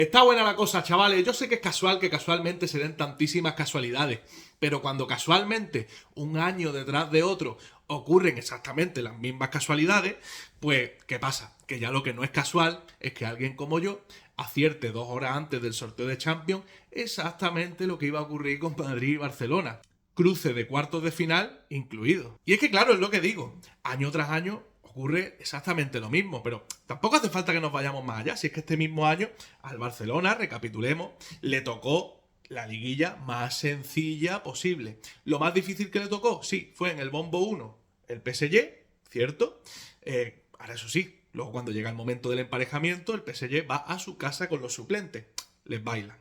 Está buena la cosa, chavales. Yo sé que es casual que casualmente se den tantísimas casualidades, pero cuando casualmente, un año detrás de otro, ocurren exactamente las mismas casualidades, pues, ¿qué pasa? Que ya lo que no es casual es que alguien como yo acierte 2 horas antes del sorteo de Champions exactamente lo que iba a ocurrir con Madrid y Barcelona. Cruce de cuartos de final incluido. Y es que, claro, es lo que digo. Año tras año ocurre exactamente lo mismo, pero tampoco hace falta que nos vayamos más allá. Si es que este mismo año al Barcelona, recapitulemos, le tocó la liguilla más sencilla posible. Lo más difícil que le tocó, sí, fue en el bombo 1 el PSG, ¿cierto? Ahora eso sí, luego cuando llega el momento del emparejamiento, el PSG va a su casa con los suplentes. Les bailan.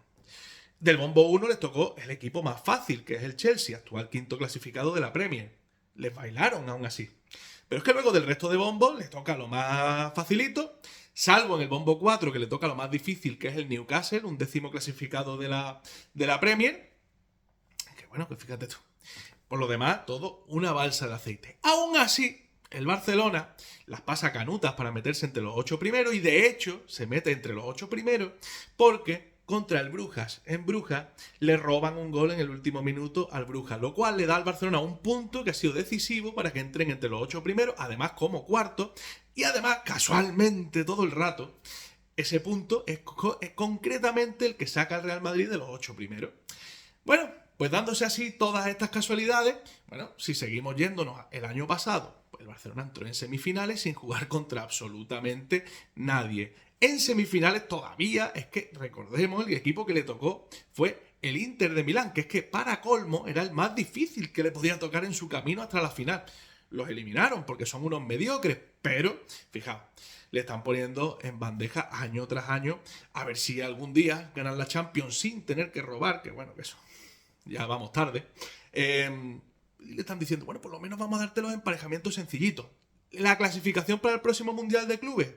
Del bombo 1 les tocó el equipo más fácil, que es el Chelsea, actual quinto clasificado de la Premier. Les bailaron aún así. Pero es que luego del resto de bombos les toca lo más facilito, salvo en el bombo 4 que le toca lo más difícil, que es el Newcastle, un décimo clasificado de la Premier. Que bueno, pues fíjate tú. Por lo demás, todo una balsa de aceite. Aún así, el Barcelona las pasa canutas para meterse entre los 8 primeros y de hecho se mete entre los 8 primeros porque contra el Brujas en Brujas le roban un gol en el último minuto al Brujas, lo cual le da al Barcelona un punto que ha sido decisivo para que entren entre los 8 primeros, además como cuarto, y además casualmente todo el rato ese punto es concretamente el que saca al Real Madrid de los 8 primeros. Bueno, pues dándose así todas estas casualidades, bueno, si seguimos yéndonos el año pasado, pues el Barcelona entró en semifinales sin jugar contra absolutamente nadie. En semifinales todavía, es que recordemos, el equipo que le tocó fue el Inter de Milán, que es que para colmo era el más difícil que le podía tocar en su camino hasta la final. Los eliminaron porque son unos mediocres, pero fijaos, le están poniendo en bandeja año tras año a ver si algún día ganan la Champions sin tener que robar, que bueno, que eso ya vamos tarde. Y le están diciendo, bueno, por lo menos vamos a darte los emparejamientos sencillitos. La clasificación para el próximo Mundial de Clubes,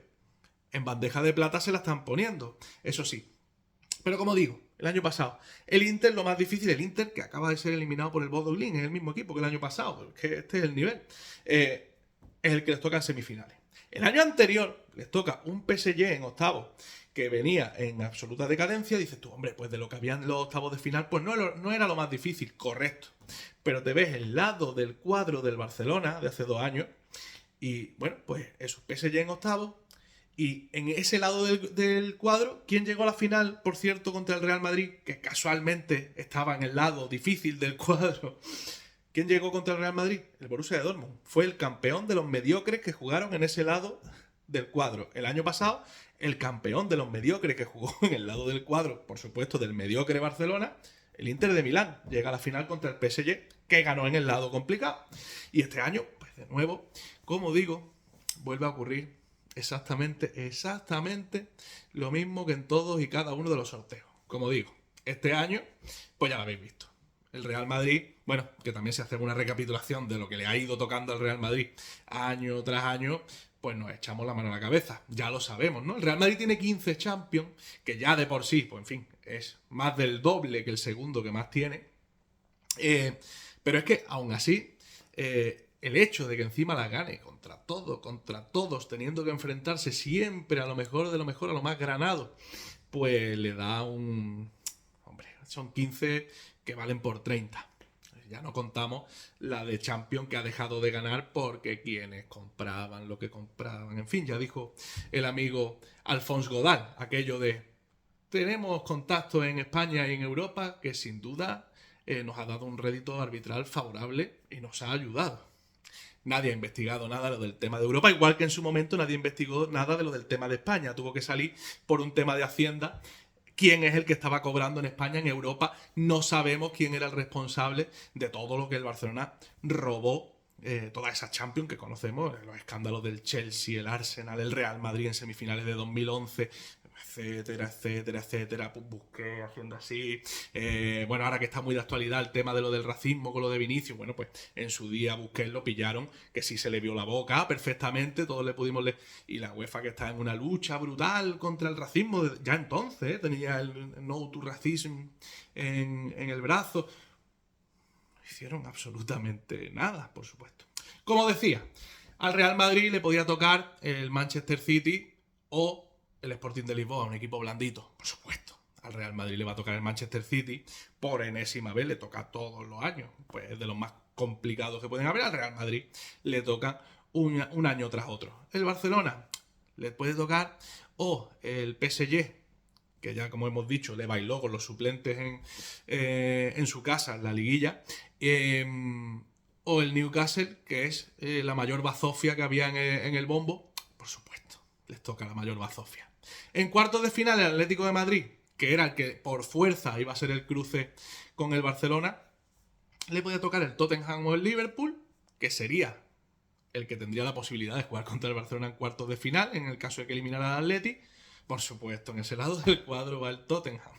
en bandeja de plata se la están poniendo, eso sí. Pero como digo, el año pasado, el Inter lo más difícil, el Inter que acaba de ser eliminado por el Bodø/Glimt, es el mismo equipo que el año pasado, que este es el nivel, es el que les toca en semifinales. El año anterior les toca un PSG en octavos que venía en absoluta decadencia. Dices tú, hombre, pues de lo que habían los octavos de final, pues no era lo más difícil, correcto. Pero te ves el lado del cuadro del Barcelona de hace 2 años y bueno, pues eso, PSG en octavos. Y en ese lado del cuadro, ¿quién llegó a la final, por cierto, contra el Real Madrid? Que casualmente estaba en el lado difícil del cuadro. ¿Quién llegó contra el Real Madrid? El Borussia de Dortmund. Fue el campeón de los mediocres que jugaron en ese lado del cuadro. El año pasado, el campeón de los mediocres que jugó en el lado del cuadro, por supuesto, del mediocre Barcelona, el Inter de Milán. Llega a la final contra el PSG, que ganó en el lado complicado. Y este año, pues de nuevo, como digo, vuelve a ocurrir exactamente lo mismo que en todos y cada uno de los sorteos. Como digo, este año, pues ya lo habéis visto. El Real Madrid, bueno, que también se hace una recapitulación de lo que le ha ido tocando al Real Madrid año tras año, pues nos echamos la mano a la cabeza. Ya lo sabemos, ¿no? El Real Madrid tiene 15 Champions, que ya de por sí, pues en fin, es más del doble que el segundo que más tiene. Pero es que, aún así, el hecho de que encima la gane contra todo, contra todos, teniendo que enfrentarse siempre a lo mejor de lo mejor, a lo más granado, pues le da un... Hombre, son 15 que valen por 30. Ya no contamos la de Champions que ha dejado de ganar porque quienes compraban lo que compraban. En fin, ya dijo el amigo Alphonse Godal, aquello de tenemos contactos en España y en Europa que sin duda nos ha dado un rédito arbitral favorable y nos ha ayudado. Nadie ha investigado nada de lo del tema de Europa, igual que en su momento nadie investigó nada de lo del tema de España. Tuvo que salir por un tema de Hacienda. ¿Quién es el que estaba cobrando en España, en Europa? No sabemos quién era el responsable de todo lo que el Barcelona robó, toda esa Champions que conocemos, los escándalos del Chelsea, el Arsenal, el Real Madrid en semifinales de 2011, etcétera, etcétera, etcétera. Busqué haciendo así. Bueno, ahora que está muy de actualidad el tema de lo del racismo con lo de Vinicius, bueno, pues en su día Busquets lo pillaron, que sí se le vio la boca perfectamente, todos le pudimos leer. Y la UEFA que está en una lucha brutal contra el racismo, ya entonces, tenía el No to Racism en el brazo. No hicieron absolutamente nada, por supuesto. Como decía, al Real Madrid le podía tocar el Manchester City o el Sporting de Lisboa, un equipo blandito, por supuesto. Al Real Madrid le va a tocar el Manchester City, por enésima vez, le toca todos los años. Pues es de los más complicados que pueden haber. Al Real Madrid le toca un año tras otro. El Barcelona le puede tocar o el PSG, que ya como hemos dicho le bailó con los suplentes en su casa en la liguilla, o el Newcastle, que es la mayor bazofia que había en el bombo. Por supuesto, les toca la mayor bazofia. En cuartos de final el Atlético de Madrid, que era el que por fuerza iba a ser el cruce con el Barcelona, le podía tocar el Tottenham o el Liverpool, que sería el que tendría la posibilidad de jugar contra el Barcelona en cuartos de final, en el caso de que eliminara al Atleti. Por supuesto, en ese lado del cuadro va el Tottenham.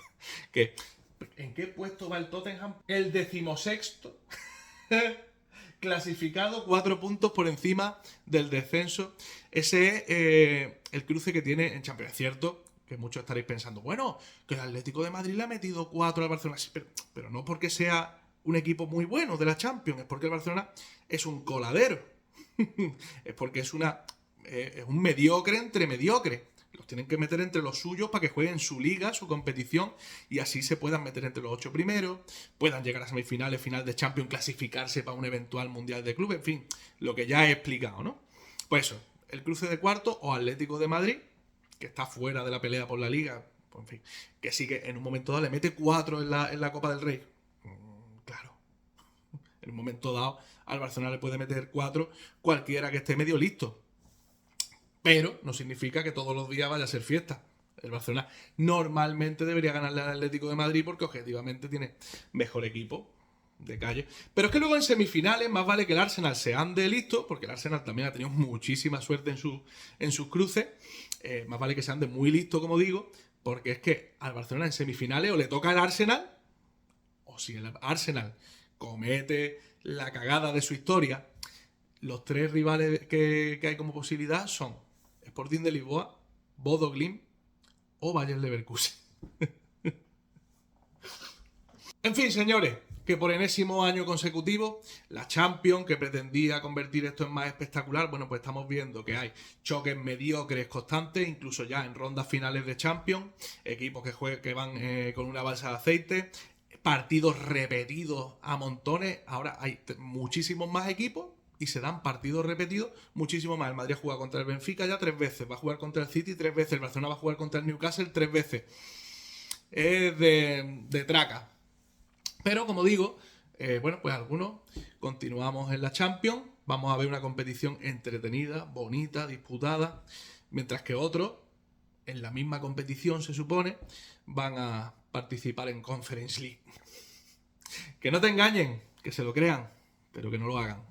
¿En qué puesto va el Tottenham? El 16º. Clasificado 4 puntos por encima del descenso. Ese es el cruce que tiene en Champions. Es cierto que muchos estaréis pensando, bueno, que el Atlético de Madrid le ha metido 4 al Barcelona. Sí, pero no porque sea un equipo muy bueno de la Champions, es porque el Barcelona es un coladero. Es porque es un mediocre entre mediocre. Los tienen que meter entre los suyos para que jueguen su liga, su competición, y así se puedan meter entre los 8 primeros, puedan llegar a semifinales, final de Champions, clasificarse para un eventual Mundial de Clubes, en fin, lo que ya he explicado, ¿no? Pues eso, el cruce de cuartos o Atlético de Madrid, que está fuera de la pelea por la liga, pues en fin, que sí que en un momento dado le mete 4 en la Copa del Rey. Claro, en un momento dado al Barcelona le puede meter 4 cualquiera que esté medio listo. Pero no significa que todos los días vaya a ser fiesta. El Barcelona normalmente debería ganarle al Atlético de Madrid porque objetivamente tiene mejor equipo de calle. Pero es que luego en semifinales más vale que el Arsenal se ande listo, porque el Arsenal también ha tenido muchísima suerte en sus cruces. Más vale que se ande muy listo, como digo, porque es que al Barcelona en semifinales o le toca al Arsenal, o si el Arsenal comete la cagada de su historia, los 3 rivales que hay como posibilidad son Sporting de Lisboa, Bodo Glimt o Bayer Leverkusen. En fin, señores, que por enésimo año consecutivo, la Champions, que pretendía convertir esto en más espectacular, bueno, pues estamos viendo que hay choques mediocres constantes, incluso ya en rondas finales de Champions, equipos que van con una balsa de aceite, partidos repetidos a montones. Ahora hay muchísimos más equipos y se dan partidos repetidos muchísimo más. El Madrid juega contra el Benfica ya 3 veces, va a jugar contra el City 3 veces, el Barcelona va a jugar contra el Newcastle 3 veces. Es de traca. Pero como digo, bueno, pues algunos continuamos en la Champions, vamos a ver una competición entretenida, bonita, disputada, mientras que otros, en la misma competición se supone, van a participar en Conference League. Que no te engañen, que se lo crean, pero que no lo hagan.